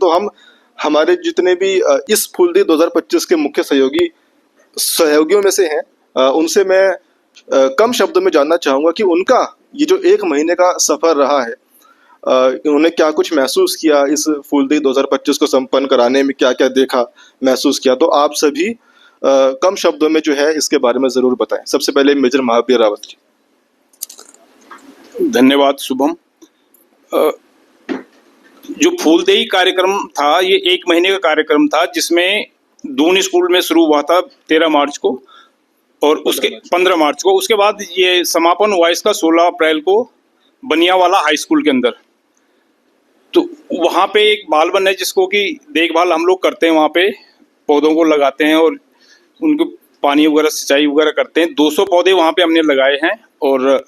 तो हम हमारे जितने भी इस फूलदेई 2025 के मुख्य सहयोगियों में से हैं, उनसे मैं कम शब्दों में जानना चाहूँगा कि उनका ये जो 1 महीने का सफ़र रहा है, उन्होंने क्या कुछ महसूस किया, इस फूलदेई 2025 को संपन्न कराने में क्या क्या देखा, महसूस किया। तो आप सभी कम शब्दों में जो है इसके बारे में ज़रूर बताएं। सबसे पहले मेजर महावीर रावत जी। धन्यवाद शुभम। जो फूलदेई कार्यक्रम था ये 1 महीने का कार्यक्रम था, जिसमें दून स्कूल में शुरू हुआ था 13 मार्च को और उसके 15 मार्च को। उसके बाद ये समापन हुआ इसका 16 अप्रैल को बनियावाला हाई स्कूल के अंदर। तो वहाँ पे एक बाल वन है जिसको कि देखभाल हम लोग करते हैं, वहाँ पे पौधों को लगाते हैं और उनको पानी वगैरह सिंचाई वगैरह करते हैं। 200 पौधे वहाँ पे हमने लगाए हैं और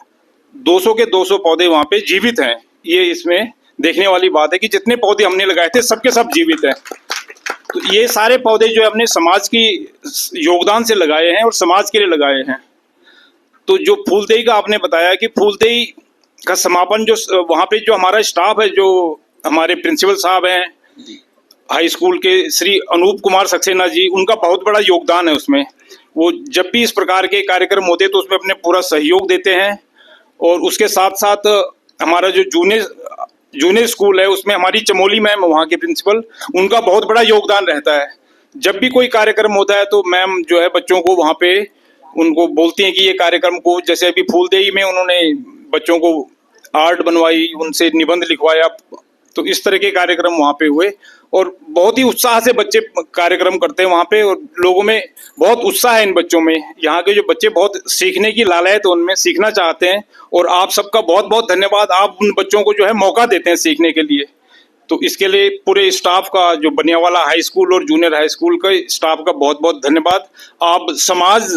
200 के 200 पौधे वहाँ पे जीवित हैं। ये इसमें देखने वाली बात है कि जितने पौधे हमने लगाए थे सबके सब जीवित हैं। तो ये सारे पौधे जो हमने समाज की योगदान से लगाए हैं और समाज के लिए लगाए हैं। तो जो फूलदेई का आपने बताया कि फूलदेई का समापन जो वहाँ पे जो हमारा स्टाफ है, जो हमारे प्रिंसिपल साहब हैं हाई स्कूल के श्री अनूप कुमार सक्सेना जी, उनका बहुत बड़ा योगदान है उसमें। वो जब भी इस प्रकार के कार्यक्रम होते हैं तो उसमें अपने पूरा सहयोग देते हैं। और उसके साथ साथ हमारा जो जूनियर स्कूल है उसमें हमारी चमोली मैम वहाँ के प्रिंसिपल, उनका बहुत बड़ा योगदान रहता है। जब भी कोई कार्यक्रम होता है तो मैम जो है बच्चों को वहाँ पे उनको बोलती हैं कि ये कार्यक्रम को, जैसे अभी फूलदेई में उन्होंने बच्चों को आर्ट बनवाई, उनसे निबंध लिखवाया। तो इस तरह के कार्यक्रम वहाँ पे हुए और बहुत ही उत्साह से बच्चे कार्यक्रम करते हैं वहाँ पे और लोगों में बहुत उत्साह है इन बच्चों में। यहाँ के जो बच्चे बहुत सीखने की लालयत उनमें सीखना चाहते हैं और आप सबका बहुत बहुत धन्यवाद। आप उन बच्चों को जो है मौका देते हैं सीखने के लिए। तो इसके लिए पूरे स्टाफ का, जो बनियावाला हाई स्कूल और जूनियर हाई स्कूल का स्टाफ का बहुत बहुत धन्यवाद। आप समाज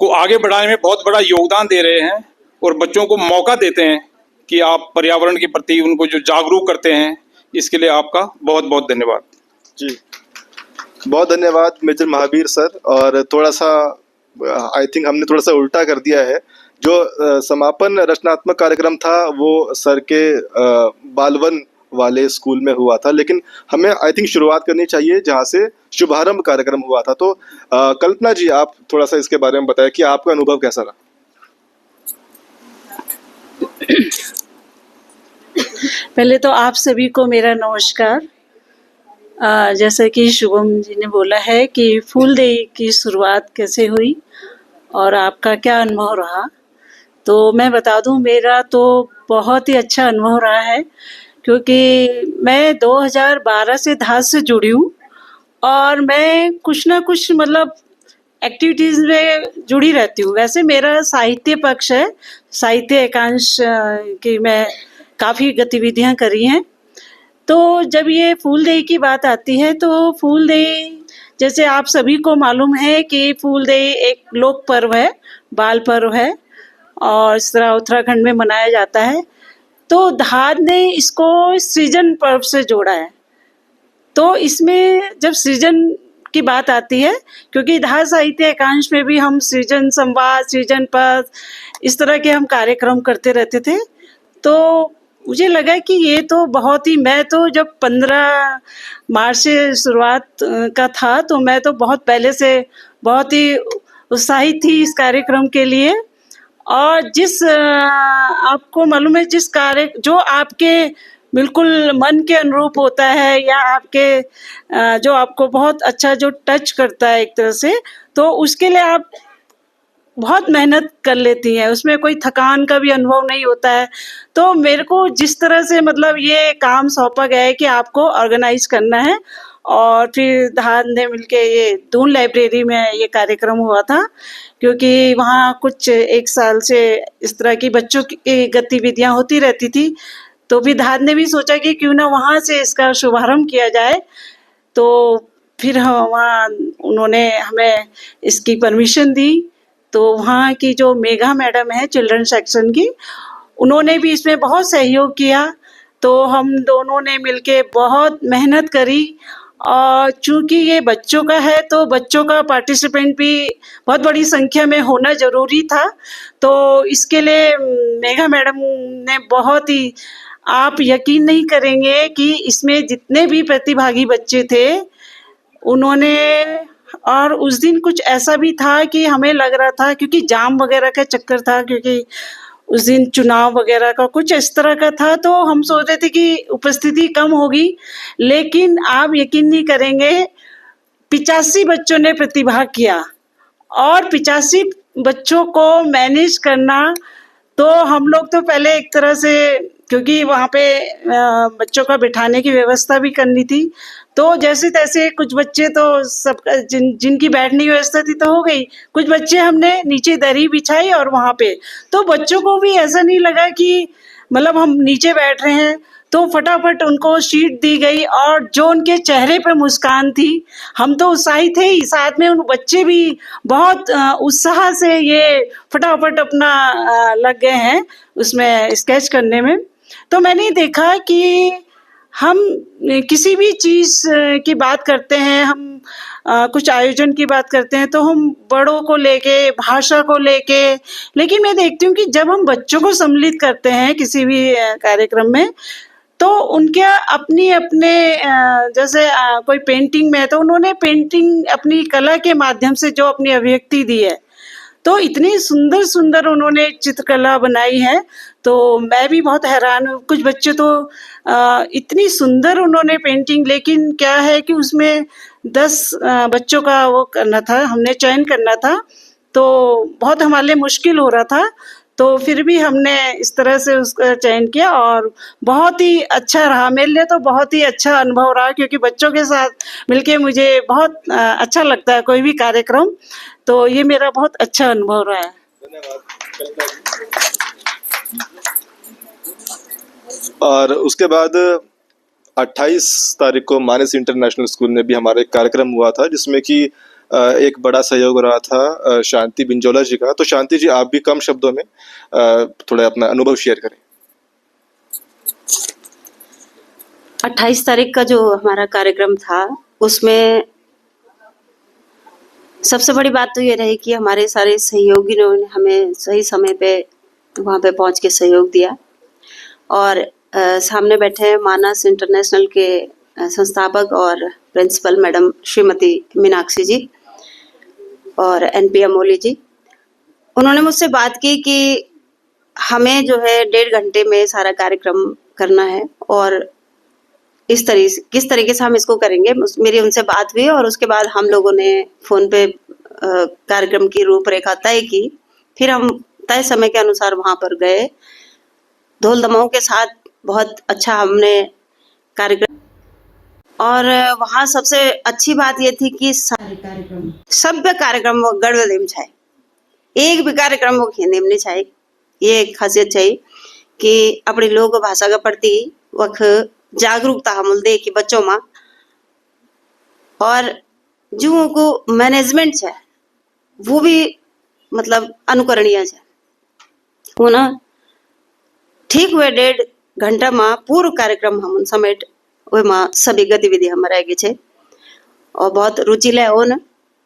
को आगे बढ़ाने में बहुत बड़ा योगदान दे रहे हैं और बच्चों को मौका देते हैं कि आप पर्यावरण के प्रति उनको जो जागरूक करते हैं। इसके लिए आपका बहुत बहुत धन्यवाद जी। बहुत धन्यवाद मेजर महावीर सर। और थोड़ा सा आई थिंक हमने थोड़ा सा उल्टा कर दिया है। जो समापन रचनात्मक कार्यक्रम था वो सर के बालवन वाले स्कूल में हुआ था, लेकिन हमें आई थिंक शुरुआत करनी चाहिए जहाँ से शुभारंभ कार्यक्रम हुआ था। तो कल्पना जी, आप थोड़ा सा इसके बारे में बताएं कि आपका अनुभव कैसा रहा। पहले तो आप सभी को मेरा नमस्कार। जैसे कि शुभम जी ने बोला है कि फूलदेई की शुरुआत कैसे हुई और आपका क्या अनुभव रहा, तो मैं बता दूं मेरा तो बहुत ही अच्छा अनुभव रहा है, क्योंकि मैं 2012 से धास से जुड़ी हूँ और मैं कुछ ना कुछ मतलब एक्टिविटीज़ में जुड़ी रहती हूँ। वैसे मेरा साहित्य पक्ष है, साहित्य एकांश की मैं काफ़ी गतिविधियाँ करी हैं। तो जब ये फूलदेई की बात आती है तो फूलदेई, जैसे आप सभी को मालूम है कि फूलदेई एक लोक पर्व है, बाल पर्व है और इस तरह उत्तराखंड में मनाया जाता है। तो धार ने इसको सृजन पर्व से जोड़ा है। तो इसमें जब सृजन की बात आती है, क्योंकि धार साहित्य एकांश में भी हम सृजन संवाद, सृजन पथ, इस तरह के हम कार्यक्रम करते रहते थे। तो मुझे लगा कि ये तो बहुत ही, मैं तो जब 15 मार्च से शुरुआत का था तो मैं तो बहुत पहले से बहुत ही उत्साहित थी इस कार्यक्रम के लिए। और जिस आपको मालूम है, जिस कार्य जो आपके बिल्कुल मन के अनुरूप होता है या आपके जो आपको बहुत अच्छा जो टच करता है एक तरह से, तो उसके लिए आप बहुत मेहनत कर लेती हैं, उसमें कोई थकान का भी अनुभव नहीं होता है। तो मेरे को जिस तरह से मतलब ये काम सौंपा गया है कि आपको ऑर्गेनाइज करना है, और फिर धार ने मिलके ये दून लाइब्रेरी में ये कार्यक्रम हुआ था, क्योंकि वहाँ कुछ 1 साल से इस तरह की बच्चों की गतिविधियाँ होती रहती थी। तो भी धार ने भी सोचा कि क्यों ना वहाँ से इसका शुभारंभ किया जाए। तो फिर वहाँ उन्होंने हमें इसकी परमिशन दी। तो वहाँ की जो मेघा मैडम है चिल्ड्रन सेक्शन की, उन्होंने भी इसमें बहुत सहयोग किया। तो हम दोनों ने मिलके बहुत मेहनत करी और चूँकि ये बच्चों का है तो बच्चों का पार्टिसिपेंट भी बहुत बड़ी संख्या में होना ज़रूरी था। तो इसके लिए मेघा मैडम ने बहुत ही आप यकीन नहीं करेंगे कि इसमें जितने भी प्रतिभागी बच्चे थे उन्होंने, और उस दिन कुछ ऐसा भी था कि हमें लग रहा था, क्योंकि जाम वगैरह का चक्कर था, क्योंकि उस दिन चुनाव वगैरह का कुछ इस तरह का था, तो हम सोच रहे थे कि उपस्थिति कम होगी, लेकिन आप यकीन नहीं करेंगे 85 बच्चों ने प्रतिभाग किया, और 85 बच्चों को मैनेज करना, तो हम लोग तो पहले एक तरह से, क्योंकि वहाँ पे बच्चों का बिठाने की व्यवस्था भी करनी थी, तो जैसे तैसे कुछ बच्चे तो सब जिनकी बैठने की व्यवस्था थी तो हो गई, कुछ बच्चे हमने नीचे दरी बिछाई और वहाँ पे, तो बच्चों को भी ऐसा नहीं लगा कि मतलब हम नीचे बैठ रहे हैं, तो फटाफट उनको शीट दी गई, और जो उनके चेहरे पे मुस्कान थी, हम तो उत्साहित थे ही, साथ में उन बच्चे भी बहुत उत्साह से ये फटाफट अपना लग गए हैं उसमें स्केच करने में। तो मैंने देखा कि हम किसी भी चीज़ की बात करते हैं, हम कुछ आयोजन की बात करते हैं, तो हम बड़ों को लेके, भाषा को लेके, लेकिन मैं देखती हूँ कि जब हम बच्चों को सम्मिलित करते हैं किसी भी कार्यक्रम में, तो उनके अपनी अपने जैसे कोई पेंटिंग में है तो उन्होंने पेंटिंग अपनी कला के माध्यम से जो अपनी अभिव्यक्ति दी है, तो इतनी सुंदर सुंदर उन्होंने चित्रकला बनाई है, तो मैं भी बहुत हैरान हूँ। कुछ बच्चे तो इतनी सुंदर उन्होंने पेंटिंग, लेकिन क्या है कि उसमें 10 बच्चों का वो करना था, हमने चयन करना था, तो बहुत हमारे लिए मुश्किल हो रहा था, तो फिर भी हमने इस तरह से उसका चयन किया, और बहुत ही अच्छा रहा मेरे लिए, तो बहुत ही अच्छा अनुभव रहा, क्योंकि बच्चों के साथ मिलके मुझे बहुत अच्छा लगता है कोई भी कार्यक्रम, तो ये मेरा बहुत अच्छा अनुभव रहा है। और उसके बाद 28 तारीख को मानस इंटरनेशनल स्कूल में भी हमारा एक कार्यक्रम हुआ था, जिसमें कि एक बड़ा सहयोग रहा था शांति बिंजोला जी का। तो शांति जी, आप भी कम शब्दों में थोड़ा अपना अनुभव शेयर करें। 28 तारीख का जो हमारा कार्यक्रम था, उसमें सबसे बड़ी बात तो ये रही कि हमारे सारे सहयोगियों ने हमें सही समय पे वहाँ पे पहुँच के सहयोग दिया, और सामने बैठे मानस इंटरनेशनल के संस्थापक और प्रिंसिपल मैडम श्रीमती मीनाक्षी जी और एनपी अमोली जी, उन्होंने मुझसे बात की कि हमें जो है 1.5 घंटे में सारा कार्यक्रम करना है, और किस तरीके से हम इसको करेंगे। मेरी उनसे बात हुई, और उसके बाद हम लोगों ने फोन पे कार्यक्रम की रूपरेखा तय की। फिर हम तय समय के अनुसार वहां पर गए, ढोल दमाओं के साथ बहुत अच्छा हमने कार्यक्रम, और वहाँ सबसे अच्छी बात ये थी कि सभ्य कार्यक्रम वो गढ़ छाए, एक भी कार्यक्रम वो हिंदी में नहीं छाए। ये एक खासियत चाहिए कि अपनी लोक भाषा के प्रति वह जागरूकता हम दे कि बच्चों में, और जो को मैनेजमेंट है वो भी मतलब अनुकरणीय है। वो ना ठीक हुए 1.5 घंटा में पूरा कार्यक्रम हम समेट में सभी गतिविधि हम रह गए छे, और बहुत रुचिले हो न,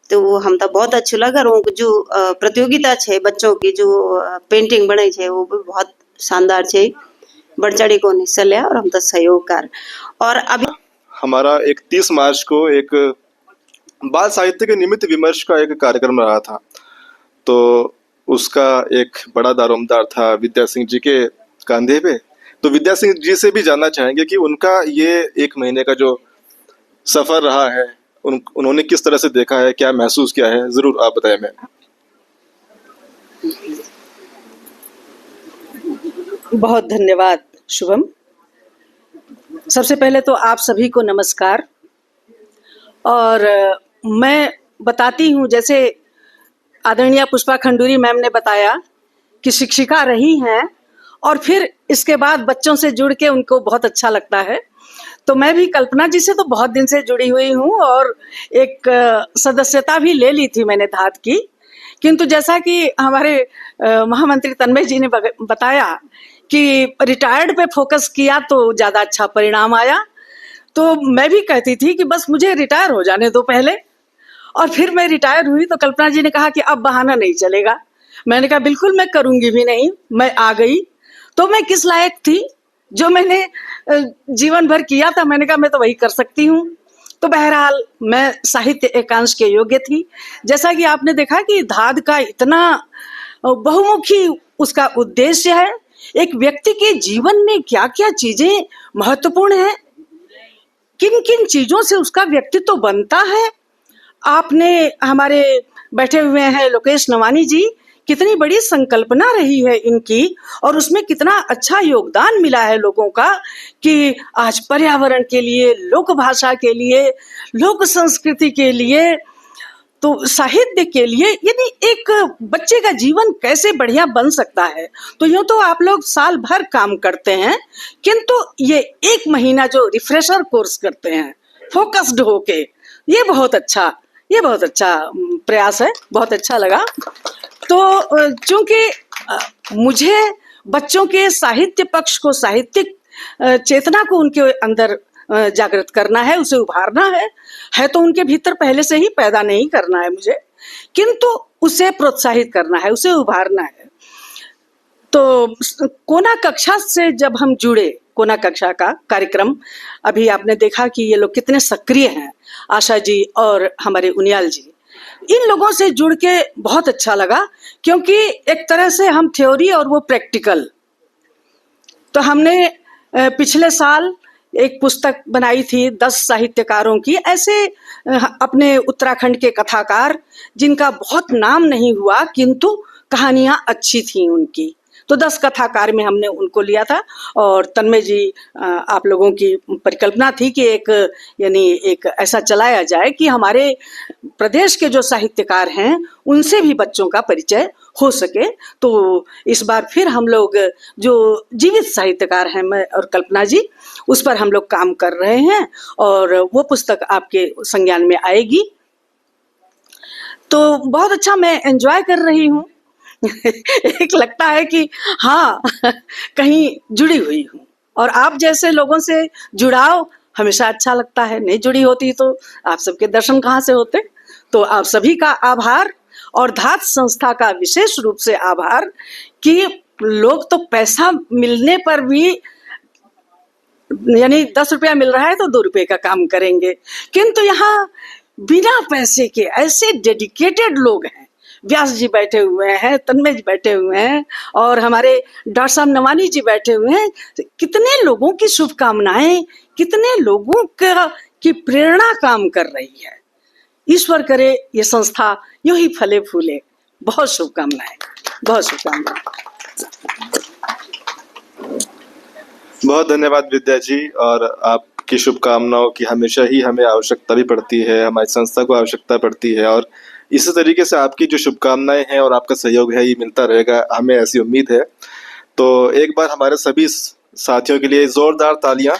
तो वो हम तो बहुत अच्छो लगा। और जो प्रतियोगिता है बच्चों की जो पेंटिंग बनाई है वो भी बहुत शानदार है, बढ़ चढ़ी को हिस्सा लिया, और हम तो सहयोगकार। और अभी हमारा 31 मार्च को एक बाल साहित्य के निमित्त विमर्श का एक कार्यक्रम रहा था, तो उसका एक बड़ा दारोमदार था विद्या सिंह जी के कंधे पे। तो विद्या सिंह जी से भी जानना चाहेंगे कि उनका ये 1 महीने का जो सफर रहा है, उन्होंने किस तरह से देखा है, क्या महसूस किया है, जरूर आप बताएं। मैं बहुत धन्यवाद शुभम। सबसे पहले तो आप सभी को नमस्कार, और मैं बताती हूँ, जैसे आदरणीय पुष्पा खंडूरी मैम ने बताया कि शिक्षिका रही हैं, और फिर इसके बाद बच्चों से जुड़ के उनको बहुत अच्छा लगता है। तो मैं भी कल्पना जी से तो बहुत दिन से जुड़ी हुई हूँ, और एक सदस्यता भी ले ली थी मैंने धात की, किंतु जैसा कि हमारे महामंत्री तन्मय जी ने बताया कि रिटायर्ड पे फोकस किया तो ज़्यादा अच्छा परिणाम आया। तो मैं भी कहती थी कि बस मुझे रिटायर हो जाने दो पहले, और फिर मैं रिटायर हुई तो कल्पना जी ने कहा कि अब बहाना नहीं चलेगा। मैंने कहा बिल्कुल मैं करूँगी भी नहीं, मैं आ गई। तो मैं किस लायक थी जो मैंने जीवन भर किया था, मैंने कहा मैं तो वही कर सकती हूँ। तो बहरहाल मैं साहित्य एकांश के योग्य थी। जैसा कि आपने देखा कि धाद का इतना बहुमुखी उसका उद्देश्य है, एक व्यक्ति के जीवन में क्या क्या चीजें महत्वपूर्ण है, किन किन चीजों से उसका व्यक्तित्व बनता है। आपने हमारे बैठे हुए हैं लोकेश नवानी जी, कितनी बड़ी संकल्पना रही है इनकी और उसमें कितना अच्छा योगदान मिला है लोगों का कि आज पर्यावरण के लिए, लोक भाषा के लिए, लोक संस्कृति के लिए, तो साहित्य के लिए, यानी एक बच्चे का जीवन कैसे बढ़िया बन सकता है। तो यूं तो आप लोग साल भर काम करते हैं, किंतु ये 1 महीना जो रिफ्रेशर कोर्स करते हैं फोकस्ड होके, ये बहुत अच्छा प्रयास है, बहुत अच्छा लगा। तो चूंकि मुझे बच्चों के साहित्य पक्ष को, साहित्यिक चेतना को उनके अंदर जागृत करना है, उसे उभारना है तो उनके भीतर पहले से ही पैदा नहीं करना है मुझे, किंतु उसे प्रोत्साहित करना है, उसे उभारना है। तो कोना कक्षा से जब हम जुड़े, कोना कक्षा का कार्यक्रम, अभी आपने देखा कि ये लोग कितने सक्रिय हैं, आशा जी और हमारे उनियाल जी, इन लोगों से जुड़ के बहुत अच्छा लगा, क्योंकि एक तरह से हम थ्योरी और वो प्रैक्टिकल। तो हमने पिछले साल एक पुस्तक बनाई थी 10 साहित्यकारों की, ऐसे अपने उत्तराखंड के कथाकार जिनका बहुत नाम नहीं हुआ किंतु कहानियां अच्छी थी उनकी। तो 10 कथाकार में हमने उनको लिया था और तन्मय जी आप लोगों की परिकल्पना थी कि एक ऐसा चलाया जाए कि हमारे प्रदेश के जो साहित्यकार हैं उनसे भी बच्चों का परिचय हो सके। तो इस बार फिर हम लोग जो जीवित साहित्यकार हैं, मैं और कल्पना जी, उस पर हम लोग काम कर रहे हैं और वो पुस्तक आपके संज्ञान में आएगी। तो बहुत अच्छा मैं एंजॉय कर रही हूँ। एक लगता है कि हाँ कहीं जुड़ी हुई हूँ, और आप जैसे लोगों से जुड़ाव हमेशा अच्छा लगता है। नहीं जुड़ी होती तो आप सबके दर्शन कहाँ से होते। तो आप सभी का आभार और धात संस्था का विशेष रूप से आभार कि लोग तो पैसा मिलने पर भी, यानी 10 रुपया मिल रहा है तो 2 रुपये का काम करेंगे, किंतु यहाँ बिना पैसे के ऐसे डेडिकेटेड लोग हैं। व्यास जी बैठे हुए हैं, तन्मय जी बैठे हुए हैं और हमारे डॉक्टर साहब नवानी जी बैठे हुए हैं। कितने लोगों की शुभकामनाएं, कितने लोगों की प्रेरणा काम कर रही है। ईश्वर करे ये संस्था यूं ही फले फूले। बहुत शुभकामनाएं, बहुत शुभकामनाएं। बहुत धन्यवाद विद्या जी, और आपकी शुभकामनाओं की हमेशा ही हमें आवश्यकता भी पड़ती है, हमारी संस्था को आवश्यकता पड़ती है, और इसी तरीके से आपकी जो शुभकामनाएं हैं और आपका सहयोग है ये मिलता रहेगा, हमें ऐसी उम्मीद है। तो एक बार हमारे सभी साथियों के लिए जोरदार तालियां।